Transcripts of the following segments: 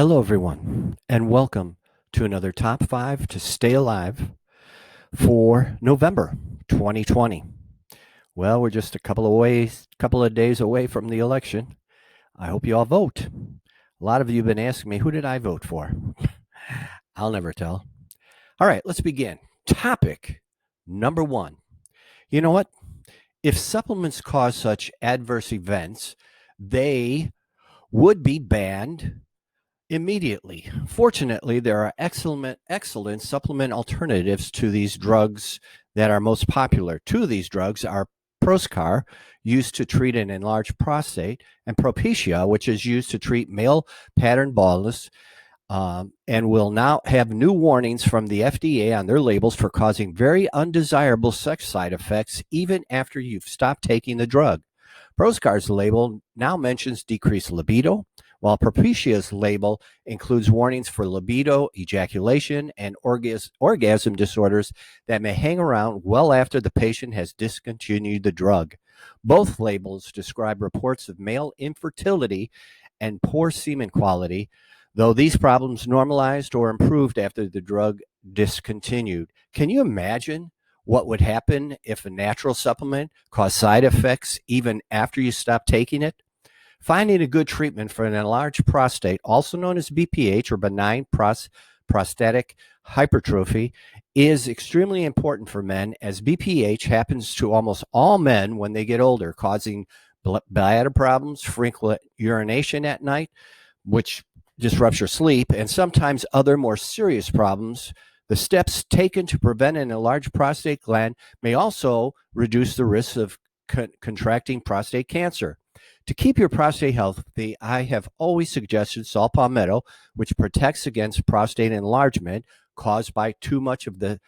Hello, everyone, and welcome to another Top 5 to Stay Alive for November 2020. Well, we're just a couple of days away from the election. I hope you all vote. A lot of you have been asking me, who did I vote for? I'll never tell. All right, let's begin. Topic number 1. You know what? If supplements cause such adverse events, they would be banned immediately. Fortunately, there are excellent supplement alternatives to these drugs that are most popular. Two of these drugs are Proscar, used to treat an enlarged prostate, and Propecia, which is used to treat male pattern baldness, and will now have new warnings from the FDA on their labels for causing very undesirable sex side effects even after you've stopped taking the drug. Proscar's label now mentions decreased libido, while Propitia's label includes warnings for libido, ejaculation, and orgasm disorders that may hang around well after the patient has discontinued the drug. Both labels describe reports of male infertility and poor semen quality, though these problems normalized or improved after the drug discontinued. Can you imagine what would happen if a natural supplement caused side effects even after you stop taking it? Finding a good treatment for an enlarged prostate, also known as BPH or benign prostatic hypertrophy, is extremely important for men, as BPH happens to almost all men when they get older, causing bladder problems, frequent urination at night, which disrupts your sleep, and sometimes other more serious problems. The steps taken to prevent an enlarged prostate gland may also reduce the risk of contracting prostate cancer. To keep your prostate healthy, I have always suggested saw palmetto, which protects against prostate enlargement caused by too much of the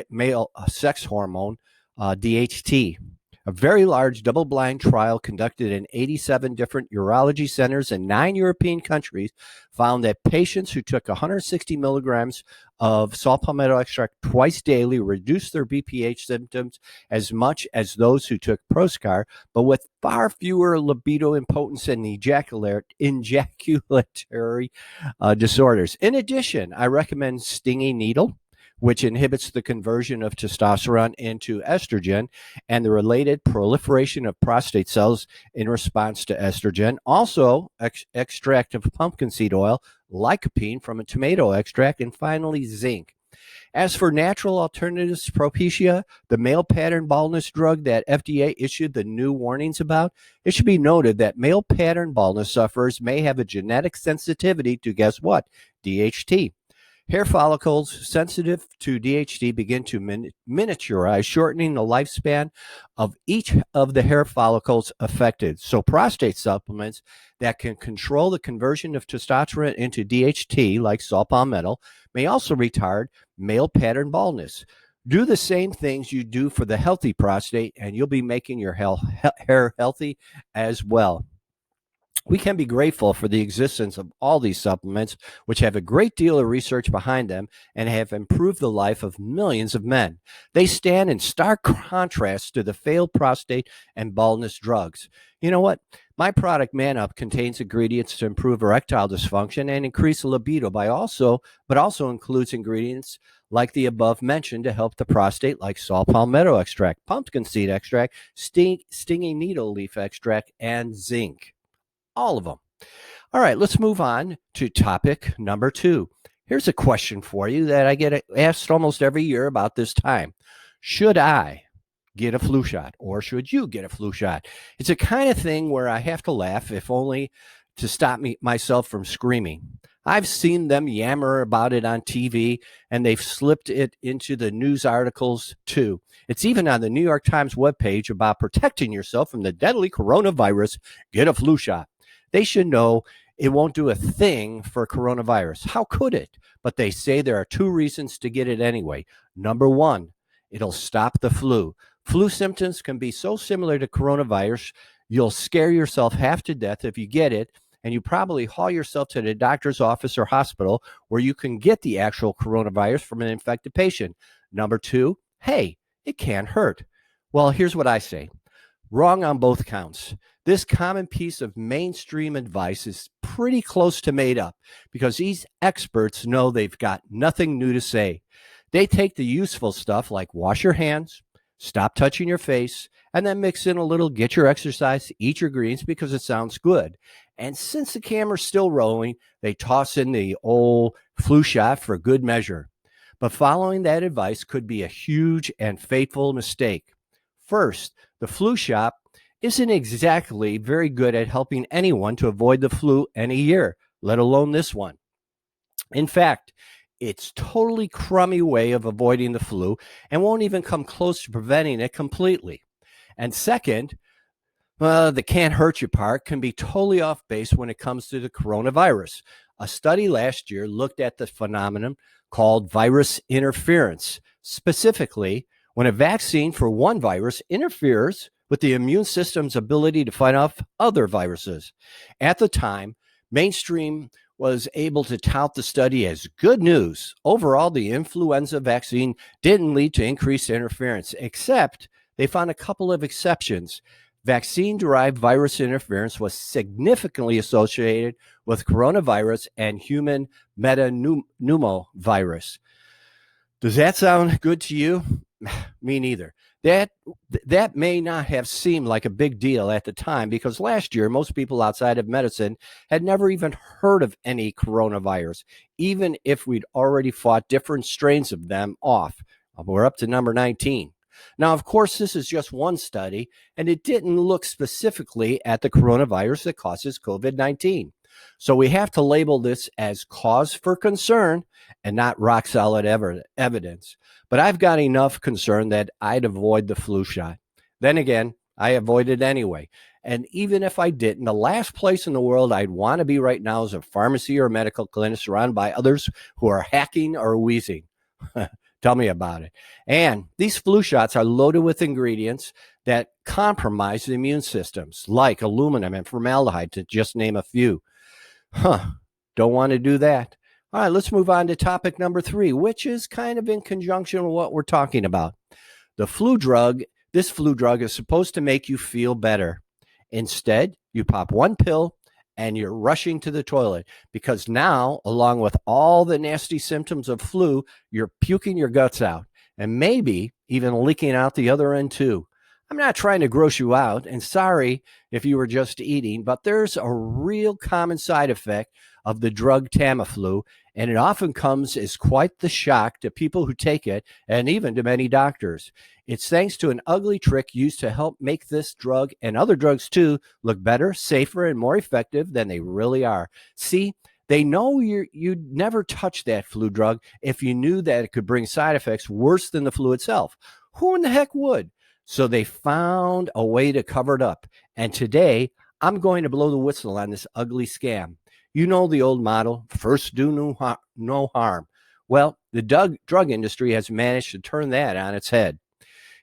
male sex hormone, DHT. A very large double-blind trial conducted in 87 different urology centers in 9 European countries found that patients who took 160 milligrams of saw palmetto extract twice daily reduced their BPH symptoms as much as those who took Proscar, but with far fewer libido impotence and ejaculatory disorders. In addition, I recommend stinging needle, which inhibits the conversion of testosterone into estrogen and the related proliferation of prostate cells in response to estrogen. Also, extract of pumpkin seed oil, lycopene from a tomato extract, and finally, zinc. As for natural alternatives, Propecia, the male pattern baldness drug that FDA issued the new warnings about, it should be noted that male pattern baldness sufferers may have a genetic sensitivity to, guess what, DHT. Hair follicles sensitive to DHT begin to miniaturize, shortening the lifespan of each of the hair follicles affected. So prostate supplements that can control the conversion of testosterone into DHT, like saw palmetto, may also retard male pattern baldness. Do the same things you do for the healthy prostate, and you'll be making your hair healthy as well. We can be grateful for the existence of all these supplements, which have a great deal of research behind them and have improved the life of millions of men. They stand in stark contrast to the failed prostate and baldness drugs. You know what? My product Man Up contains ingredients to improve erectile dysfunction and increase libido but also includes ingredients like the above mentioned to help the prostate, like saw palmetto extract, pumpkin seed extract, stinging needle leaf extract, and zinc. All of them. All right, let's move on to topic number 2. Here's a question for you that I get asked almost every year about this time. Should I get a flu shot, or should you get a flu shot? It's a kind of thing where I have to laugh, if only to stop myself from screaming. I've seen them yammer about it on TV, and they've slipped it into the news articles too. It's even on the New York Times webpage about protecting yourself from the deadly coronavirus. Get a flu shot. They should know it won't do a thing for coronavirus. How could it? But they say there are 2 reasons to get it anyway. Number 1, it'll stop the flu. Flu symptoms can be so similar to coronavirus, you'll scare yourself half to death if you get it, and you probably haul yourself to the doctor's office or hospital where you can get the actual coronavirus from an infected patient. Number 2, hey, it can't hurt. Well, here's what I say. Wrong on both counts. This common piece of mainstream advice is pretty close to made up because these experts know they've got nothing new to say. They take the useful stuff like wash your hands, stop touching your face, and then mix in a little get your exercise, eat your greens because it sounds good. And since the camera's still rolling, they toss in the old flu shot for good measure. But following that advice could be a huge and fateful mistake. First, the flu shot isn't exactly very good at helping anyone to avoid the flu any year, let alone this one. In fact, it's totally crummy way of avoiding the flu and won't even come close to preventing it completely. And second, the can't hurt you part can be totally off base when it comes to the coronavirus. A study last year looked at the phenomenon called virus interference. Specifically, when a vaccine for one virus interferes with the immune system's ability to fight off other viruses. At the time, mainstream was able to tout the study as good news. Overall, the influenza vaccine didn't lead to increased interference, except they found a couple of exceptions. Vaccine-derived virus interference was significantly associated with coronavirus and human metapneumovirus. Does that sound good to you? Me neither. That may not have seemed like a big deal at the time because last year, most people outside of medicine had never even heard of any coronavirus, even if we'd already fought different strains of them off. We're up to number 19. Now, of course, this is just one study, and it didn't look specifically at the coronavirus that causes COVID-19. So we have to label this as cause for concern and not rock solid evidence. But I've got enough concern that I'd avoid the flu shot. Then again, I avoided anyway. And even if I didn't, the last place in the world I'd want to be right now is a pharmacy or a medical clinic surrounded by others who are hacking or wheezing. Tell me about it. And these flu shots are loaded with ingredients that compromise the immune systems, like aluminum and formaldehyde, to just name a few. Don't want to do that. All right, let's move on to topic number 3, which is kind of in conjunction with what we're talking about. The flu drug, this flu drug is supposed to make you feel better. Instead, you pop one pill and you're rushing to the toilet because now, along with all the nasty symptoms of flu, you're puking your guts out and maybe even leaking out the other end too. I'm not trying to gross you out, and sorry if you were just eating, but there's a real common side effect of the drug Tamiflu, and it often comes as quite the shock to people who take it and even to many doctors. It's thanks to an ugly trick used to help make this drug and other drugs too look better, safer, and more effective than they really are. See, they know you'd never touch that flu drug if you knew that it could bring side effects worse than the flu itself. Who in the heck would? So they found a way to cover it up. And today, I'm going to blow the whistle on this ugly scam. You know the old motto, first do no harm. Well, the drug industry has managed to turn that on its head.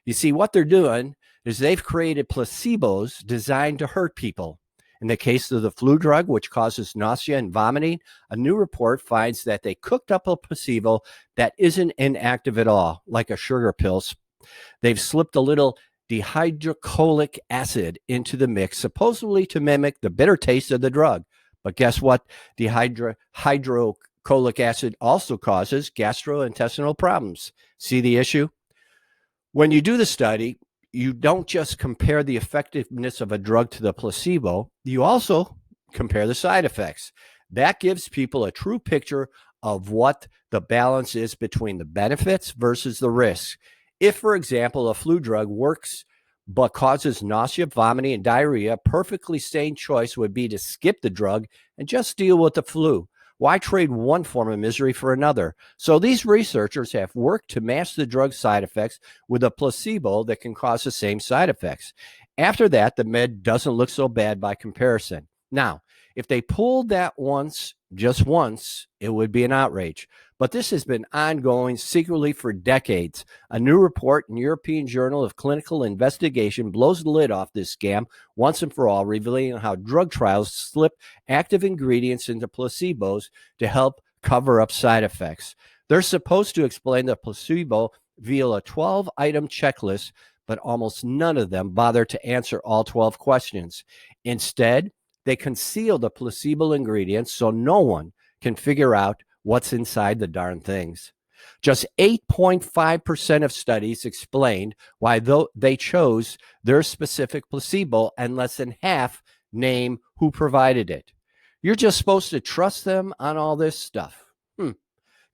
You see, what they're doing is they've created placebos designed to hurt people. In the case of the flu drug, which causes nausea and vomiting, a new report finds that they cooked up a placebo that isn't inactive at all, like a sugar pill. They've slipped a little dihydrocholic acid into the mix, supposedly to mimic the bitter taste of the drug. But guess what? Hydrocholic acid also causes gastrointestinal problems. See the issue? When you do the study, you don't just compare the effectiveness of a drug to the placebo, you also compare the side effects. That gives people a true picture of what the balance is between the benefits versus the risks. If, for example, a flu drug works but causes nausea, vomiting, and diarrhea, a perfectly sane choice would be to skip the drug and just deal with the flu. Why trade one form of misery for another? So these researchers have worked to match the drug side effects with a placebo that can cause the same side effects. After that, the med doesn't look so bad by comparison. Now, if they pulled that just once, it would be an outrage. But this has been ongoing secretly for decades. A new report in European Journal of Clinical Investigation blows the lid off this scam once and for all, revealing how drug trials slip active ingredients into placebos to help cover up side effects. They're supposed to explain the placebo via a 12-item checklist, but almost none of them bother to answer all 12 questions. Instead, they conceal the placebo ingredients so no one can figure out what's inside the darn things. Just 8.5% of studies explained why they chose their specific placebo, and less than half name who provided it. You're just supposed to trust them on all this stuff.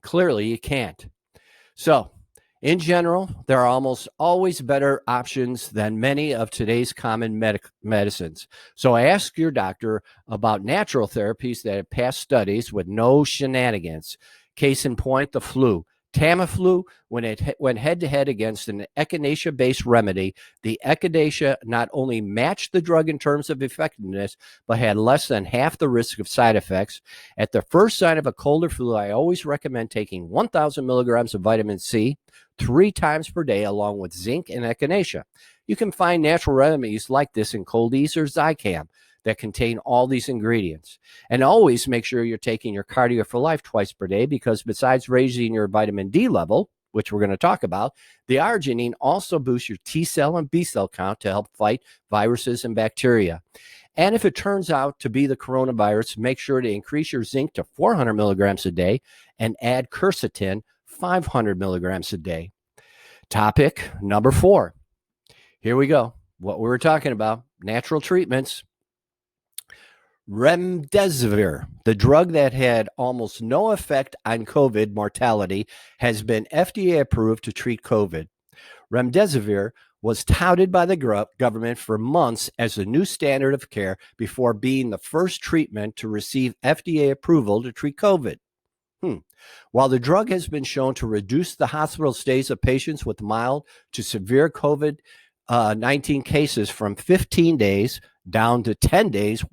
Clearly, you can't. So, in general, there are almost always better options than many of today's common medicines. So ask your doctor about natural therapies that have passed studies with no shenanigans. Case in point, the flu. Tamiflu, when it went head-to-head against an echinacea-based remedy, the echinacea not only matched the drug in terms of effectiveness, but had less than half the risk of side effects. At the first sign of a cold or flu, I always recommend taking 1,000 milligrams of vitamin C 3 times per day, along with zinc and echinacea. You can find natural remedies like this in Cold-EEZE or Zicam that contain all these ingredients. And always make sure you're taking your CardioForLIfe twice per day, because besides raising your vitamin D level, which we're going to talk about, the Arginine also boosts your T cell and B cell count to help fight viruses and bacteria. And if it turns out to be the coronavirus, make sure to increase your zinc to 400 milligrams a day and add quercetin 500 milligrams a day. Topic number 4. Here we go. What we were talking about, natural treatments. Remdesivir, the drug that had almost no effect on COVID mortality, has been FDA approved to treat COVID. Remdesivir was touted by the government for months as the new standard of care before being the first treatment to receive FDA approval to treat COVID. While the drug has been shown to reduce the hospital stays of patients with mild to severe COVID-19 cases from 15 days down to 10 days,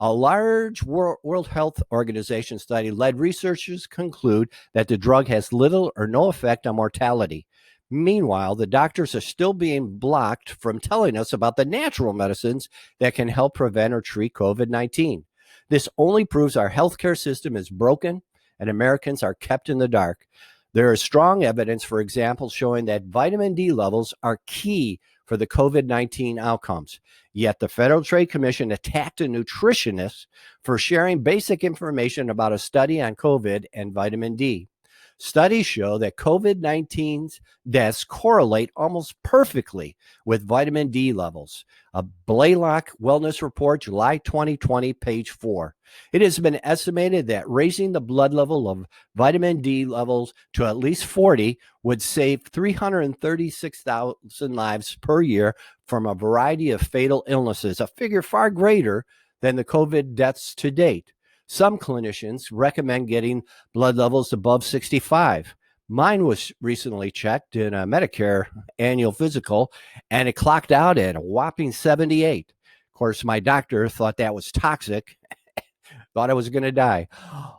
a large World Health Organization study led researchers conclude that the drug has little or no effect on mortality. Meanwhile, the doctors are still being blocked from telling us about the natural medicines that can help prevent or treat COVID-19. This only proves our healthcare system is broken and Americans are kept in the dark. There is strong evidence, for example, showing that vitamin D levels are key for the COVID-19 outcomes. Yet the Federal Trade Commission attacked a nutritionist for sharing basic information about a study on COVID and vitamin D. Studies show that COVID-19's deaths correlate almost perfectly with vitamin D levels. A Blaylock Wellness Report, July 2020, page 4. It has been estimated that raising the blood level of vitamin D levels to at least 40 would save 336,000 lives per year from a variety of fatal illnesses, a figure far greater than the COVID deaths to date. Some clinicians recommend getting blood levels above 65. Mine was recently checked in a Medicare annual physical, and it clocked out at a whopping 78. Of course, my doctor thought that was toxic, thought I was going to die.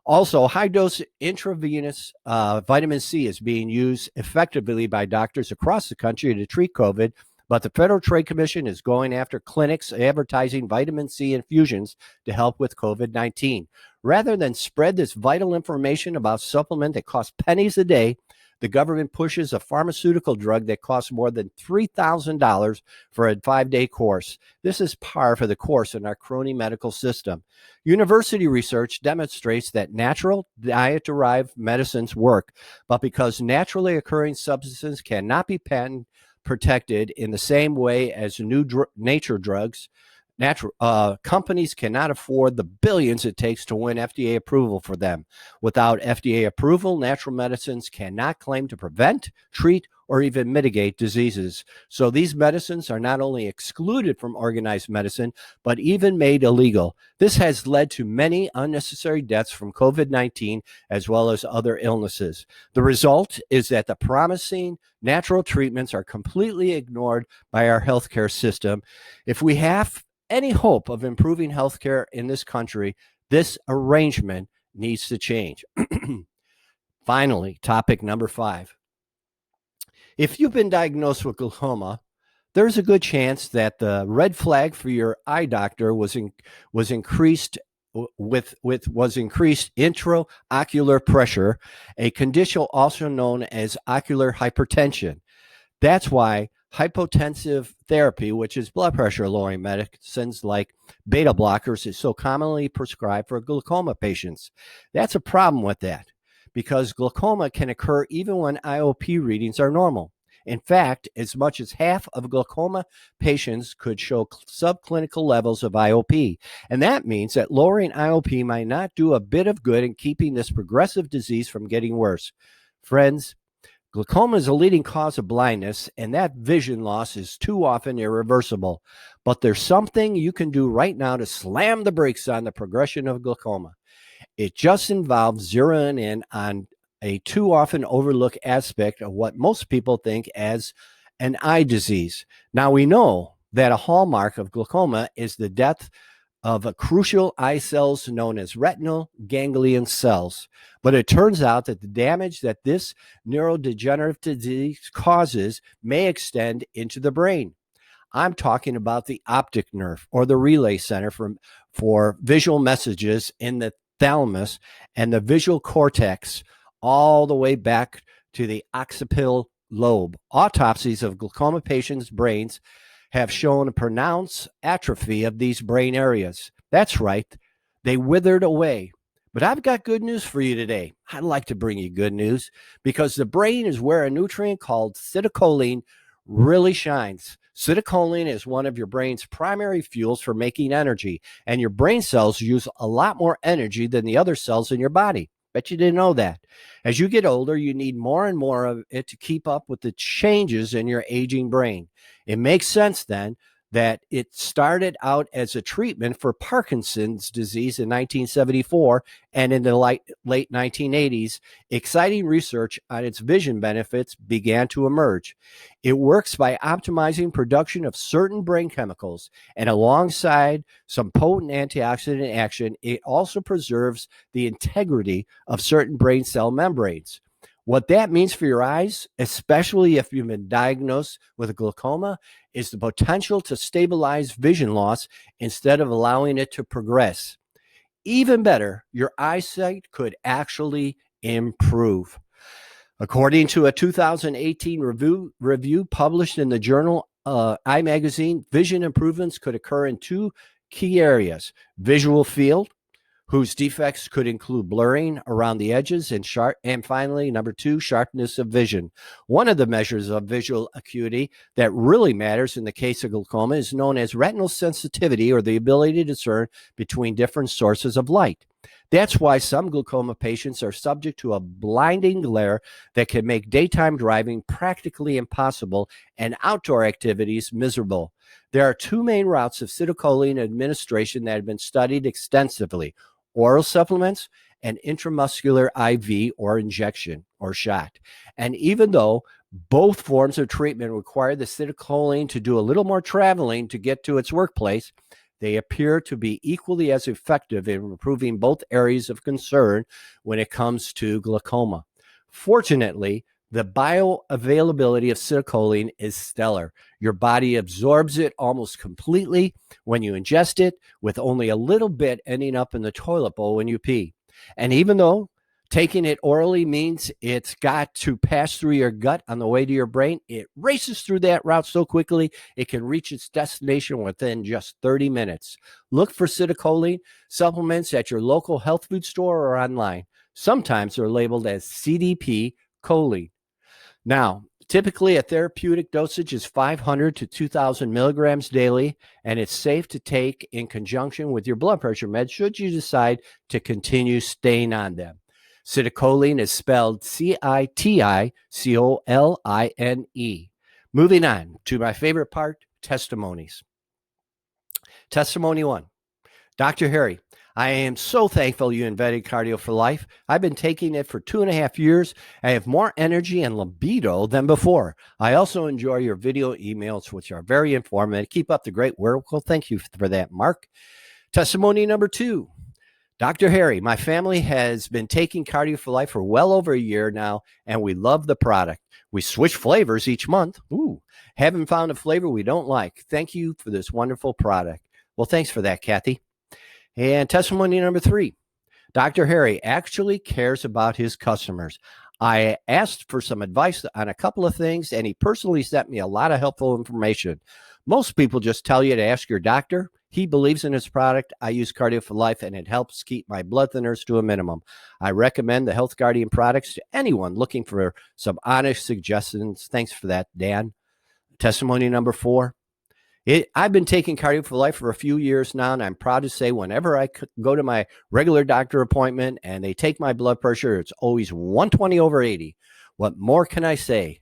Also, high-dose intravenous vitamin C is being used effectively by doctors across the country to treat COVID, but the Federal Trade Commission is going after clinics advertising vitamin C infusions to help with COVID-19. Rather than spread this vital information about supplement that costs pennies a day, the government pushes a pharmaceutical drug that costs more than $3,000 for a 5-day course. This is par for the course in our crony medical system. University research demonstrates that natural diet-derived medicines work, but because naturally occurring substances cannot be patent protected in the same way as new nature drugs, companies cannot afford the billions it takes to win FDA approval for them. Without FDA approval, natural medicines cannot claim to prevent, treat, or even mitigate diseases. So these medicines are not only excluded from organized medicine, but even made illegal. This has led to many unnecessary deaths from COVID-19 as well as other illnesses. The result is that the promising natural treatments are completely ignored by our healthcare system. If we have any hope of improving healthcare in this country, this arrangement needs to change. Finally, topic number 5. If you've been diagnosed with glaucoma, there's a good chance that the red flag for your eye doctor was increased intraocular pressure, a condition also known as ocular hypertension. That's why hypotensive therapy, which is blood pressure lowering medicines like beta blockers, is so commonly prescribed for glaucoma patients. That's a problem with that because glaucoma can occur even when IOP readings are normal. In fact, as much as half of glaucoma patients could show subclinical levels of IOP. And that means that lowering IOP might not do a bit of good in keeping this progressive disease from getting worse. Friends, glaucoma is a leading cause of blindness, and that vision loss is too often irreversible. But there's something you can do right now to slam the brakes on the progression of glaucoma. It just involves zeroing in on a too often overlooked aspect of what most people think as an eye disease. Now, we know that a hallmark of glaucoma is the death of a crucial eye cells known as retinal ganglion cells. But it turns out that the damage that this neurodegenerative disease causes may extend into the brain. I'm talking about the optic nerve, or the relay center for visual messages in the thalamus and the visual cortex, all the way back to the occipital lobe. Autopsies of glaucoma patients' brains have shown a pronounced atrophy of these brain areas. That's right, they withered away. But I've got good news for you today. I'd like to bring you good news because the brain is where a nutrient called acetylcholine really shines. Acetylcholine is one of your brain's primary fuels for making energy, and your brain cells use a lot more energy than the other cells in your body. Bet you didn't know that. As you get older, you need more and more of it to keep up with the changes in your aging brain. It makes sense then that it started out as a treatment for Parkinson's disease in 1974, and in the late 1980s, exciting research on its vision benefits began to emerge. It works by optimizing production of certain brain chemicals, and alongside some potent antioxidant action, it also preserves the integrity of certain brain cell membranes. What that means for your eyes, especially if you've been diagnosed with glaucoma, is the potential to stabilize vision loss instead of allowing it to progress. Even better, your eyesight could actually improve. According to a 2018 review published in the journal Eye Magazine, vision improvements could occur in two key areas: visual field, whose defects could include blurring around the edges, and finally, number two, sharpness of vision. One of the measures of visual acuity that really matters in the case of glaucoma is known as retinal sensitivity, or the ability to discern between different sources of light. That's why some glaucoma patients are subject to a blinding glare that can make daytime driving practically impossible and outdoor activities miserable. There are two main routes of acetylcholine administration that have been studied extensively: oral supplements and intramuscular IV, or injection or shot. And even though both forms of treatment require the acetylcholine to do a little more traveling to get to its workplace, they appear to be equally as effective in improving both areas of concern when it comes to glaucoma. Fortunately, the bioavailability of acetylcholine is stellar. Your body absorbs it almost completely when you ingest it, with only a little bit ending up in the toilet bowl when you pee. And even though taking it orally means it's got to pass through your gut on the way to your brain, it races through that route so quickly it can reach its destination within just 30 minutes. Look for acetylcholine supplements at your local health food store or online. Sometimes they're labeled as CDP choline. Now, typically a therapeutic dosage is 500 to 2,000 milligrams daily, and it's safe to take in conjunction with your blood pressure meds should you decide to continue staying on them. Acetylcholine is spelled CITICOLINE. Moving on to my favorite part, testimonies. Testimony 1. Dr. Harry, I am so thankful you invented CardioForLIfe. I've been taking it for 2.5 years. I have more energy and libido than before. I also enjoy your video emails, which are very informative. Keep up the great work. Well, thank you for that, Mark. Testimony number 2. Dr. Harry, my family has been taking CardioForLIfe for well over a year now, and we love the product. We switch flavors each month. Haven't found a flavor we don't like. Thank you for this wonderful product. Well, thanks for that, Kathy. And testimony number 3. Dr. Harry actually cares about his customers. I asked for some advice on a couple of things, and he personally sent me a lot of helpful information. Most people just tell you to ask your doctor. He believes in his product. I use CardioForLIfe, and it helps keep my blood thinners to a minimum. I recommend the Health Guardian products to anyone looking for some honest suggestions. Thanks for that, Dan. Testimony number 4. I've been taking CardioForLIfe for a few years now, and I'm proud to say whenever I go to my regular doctor appointment and they take my blood pressure, it's always 120/80. What more can I say?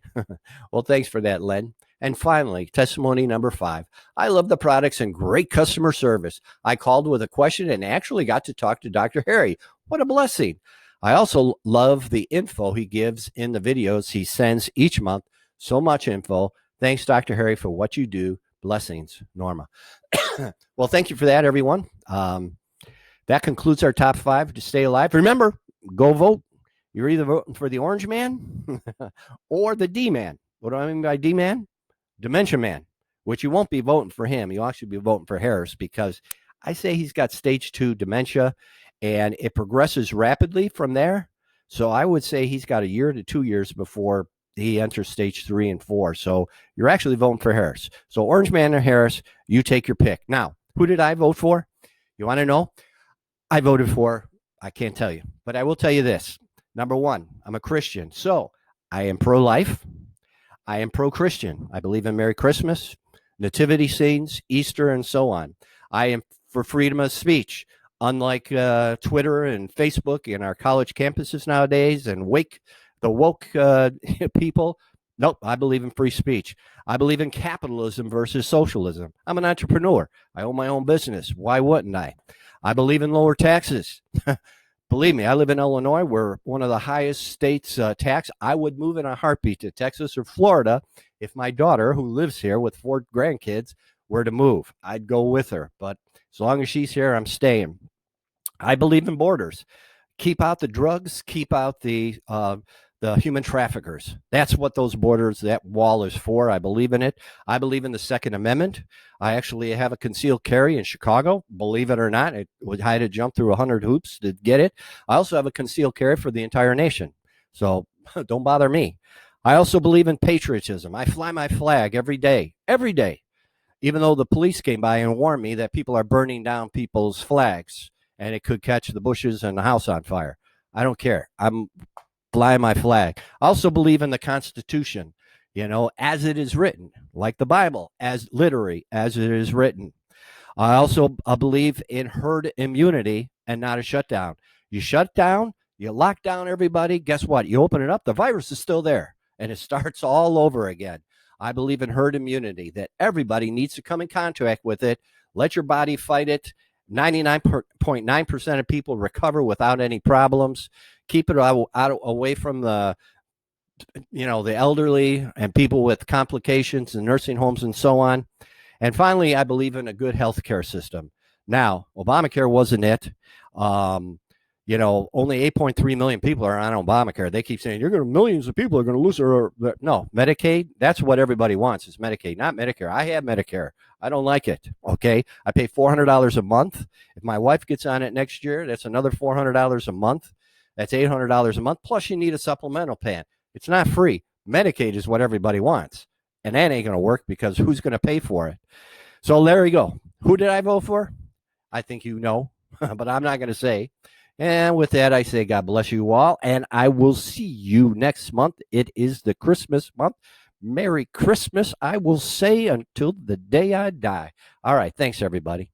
Well, thanks for that, Len. And finally, testimony number 5. I love the products and great customer service. I called with a question and actually got to talk to Dr. Harry. What a blessing. I also love the info he gives in the videos he sends each month. So much info. Thanks, Dr. Harry, for what you do. Blessings, Norma. Well, thank you for that, everyone. That concludes our top 5 to stay alive. Remember, go vote. You're either voting for the orange man or the D man. What do I mean by D man? Dementia man, which you won't be voting for him. You'll actually be voting for Harris, because I say he's got stage 2 dementia and it progresses rapidly from there. So I would say he's got a year to 2 years before he enters stage 3 and 4. So you're actually voting for Harris. So orange man or Harris, you take your pick. Now, who did I vote for? You want to know? I voted for, I can't tell you, but I will tell you this. Number 1, I'm a Christian. So I am pro-life. I am pro-Christian. I believe in Merry Christmas, nativity scenes, Easter, and so on. I am for freedom of speech. Unlike Twitter and Facebook in our college campuses nowadays and the woke people. Nope, I believe in free speech. I believe in capitalism versus socialism. I'm an entrepreneur. I own my own business. Why wouldn't I? I believe in lower taxes. Believe me, I live in Illinois. We're one of the highest states tax. I would move in a heartbeat to Texas or Florida if my daughter, who lives here with 4 grandkids, were to move. I'd go with her. But as long as she's here, I'm staying. I believe in borders. Keep out the drugs. Keep out the human traffickers. That's what those borders, that wall is for. I believe in it. I believe in the Second Amendment. I actually have a concealed carry in Chicago. Believe it or not, I had to jump through 100 hoops to get it. I also have a concealed carry for the entire nation. So don't bother me. I also believe in patriotism. I fly my flag every day, even though the police came by and warned me that people are burning down people's flags and it could catch the bushes and the house on fire. I don't care. I'm fly my flag. I also believe in the Constitution, as it is written, like the Bible, as literally as it is written. I also believe in herd immunity and not a shutdown. You shut down, you lock down everybody. Guess what? You open it up, the virus is still there, and it starts all over again. I believe in herd immunity, that everybody needs to come in contact with it. Let your body fight it. 99.9% of people recover without any problems. Keep it away from the elderly and people with complications and nursing homes and so on. And finally, I believe in a good healthcare system. Now, Obamacare wasn't it. Only 8.3 million people are on Obamacare. They keep saying millions of people are going to lose their. No, Medicaid. That's what everybody wants is Medicaid, not Medicare. I have Medicare. I don't like it. Okay, I pay $400 a month. If my wife gets on it next year, that's another $400 a month. That's $800 a month. Plus, you need a supplemental plan. It's not free. Medicaid is what everybody wants, and that ain't going to work because who's going to pay for it? So there you go. Who did I vote for? I think you know, but I'm not going to say. And with that, I say God bless you all, and I will see you next month. It is the Christmas month. Merry Christmas, I will say, until the day I die. All right, thanks, everybody.